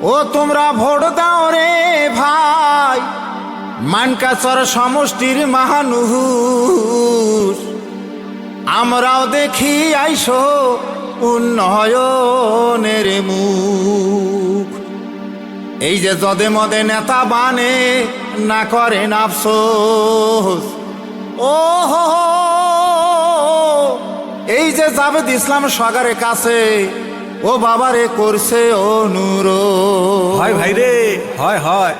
ও তোমরা ভোট দাও রে ভাই, মানকাচর সমষ্টির মানুষ। আমরাও দেখি আইসো উন্নয়নের মুখ। এই যে জদে মদে নেতা বানে না করেন আফসোস। ও হো, এই যে জাভেদ ইসলাম সরকারের কাছে ও বাবারে করছে অনুরোধ। হয় ভাই রে, হয় হয়।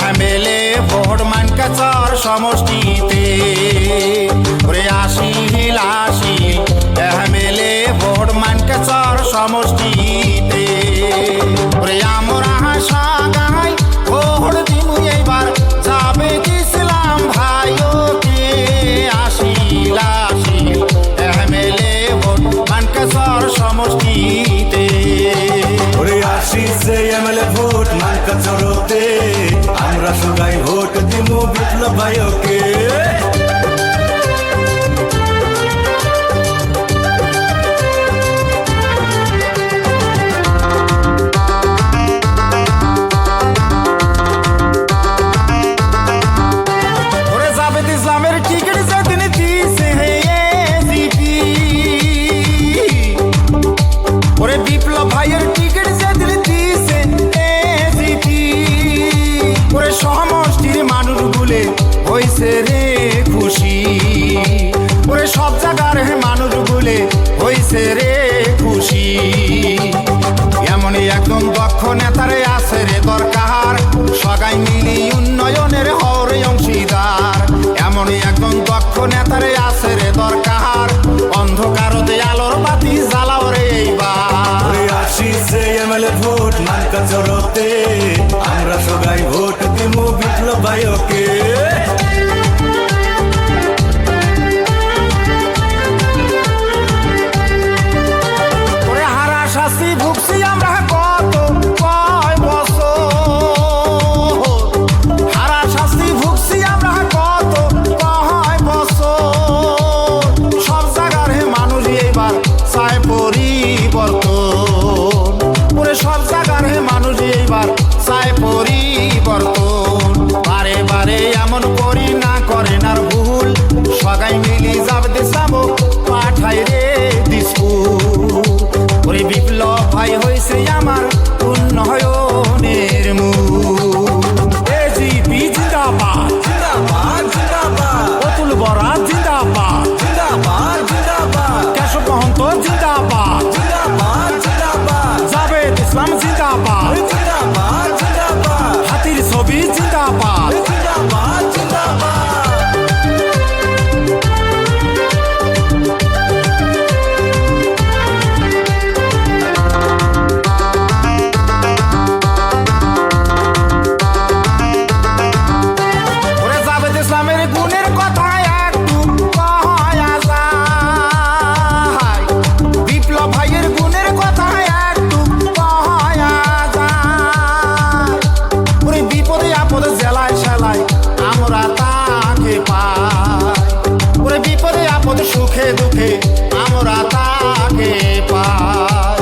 এমএলএ ভোট মানকাচর সমষ্টিতে, ওরে ৮০ এমএলএ ভোট মানকাচর সমষ্টিতে। ওরে আমরা সাগাই ভোট দিমু এইবার জাভেদ ইসলাম ভাই ওকে। ৮০ এমএলএ ভোট মানকাচর সমষ্টিতে। ওরে ৮০ এমএলএ ভোট মানকাচরতে, আমরা সবাই ভোট দিমু বিপ্লব ভাইকে। ওরে জাভেদ ইসলামের টিকিট যেদিন দিছে এজিপি, ওরে বিপ্লব ভাইয়ের টিকিট যেদিন দিছে এজিপি, ওরে সমষ্টির মানুষ বলে হইছে রে খুশি। ওরে সব জায়গার মানুষ বলে হইছে রে খুশি। এমনই একজন দক্ষ নেতারে আছে রে দরকার, সবাই মিলি উন্নয়নের হরে অংশীদার। এমনই একজন দক্ষ নেতারে আছে রে দরকার, অন্ধকারতে আলোর বাতি জ্বালাও রে এইবার। ওরে ৮০ এমএলএ ভোট মানকাচরতে, আমরা সবাই ভোট দিমু বিপ্লব ভাইকে। ওরে হারা শাস্তি ভুগছি আমরা কত কয় বছর, হারা শাস্তি ভুগছি আমরা কত কয় বছর। সব জায়গার মানুষ এইবার চায় পরিবর্তন, ওরে সব জায়গার মানুষ এইবার চায় পরিবর্তন। বারে বারে এমন করি না করেন আর ভুল, সবাই মিলি জাভেদ ইসলাম পাঠাই রে দিসপুর। ওরে বিপ্লব ভাই হয়েছে আমার উন্নয়নের মূল। এজিপি জিন্দাবাদ, জিন্দাবাদ জিন্দাবাদ, অতুল বরা জিন্দাবাদ, জিন্দাবাদ জিন্দাবাদ, কেশব মহন্ত জিন্দাবাদ, জিন্দাবাদ জিন্দাবাদ, জাভেদ ইসলাম জিন্দাবাদ, জিন্দাবাদ জিন্দাবাদ, হাতির ছবি জিন্দাবাদ। জিন্দাবাদ জিন্দাবাদ। ওরে জাভেদ ইসলামের গুণের কথা একটু কয়া যায়, বিপ্লব ভাইয়ের গুণের কথা একটু কয়া যায়। ওরে বিপদে আপদে জেলায় সেলায় আমরা তাকে পাই, ওরে বিপদে আপদে সুখে দুঃখে আমরা তাকে পাই।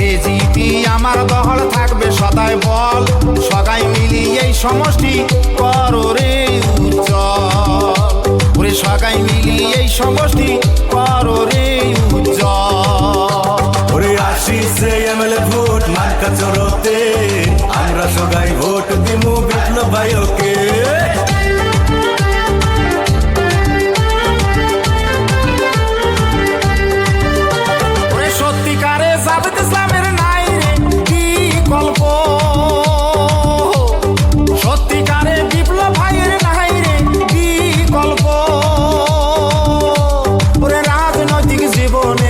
এজিপি আমার দহল থাকবে সদাই বল, সবাই মিলি এই সমষ্টি করো রে উজ্জ্বল। ওরে সবাই মিলি এই সমষ্টি করো রে উজ্জ্বল। ওরে ৮০ এমএলএ ভোট মানকাচরতে, আমরা সবাই ভোট দিমু বিপ্লব ভাইকে।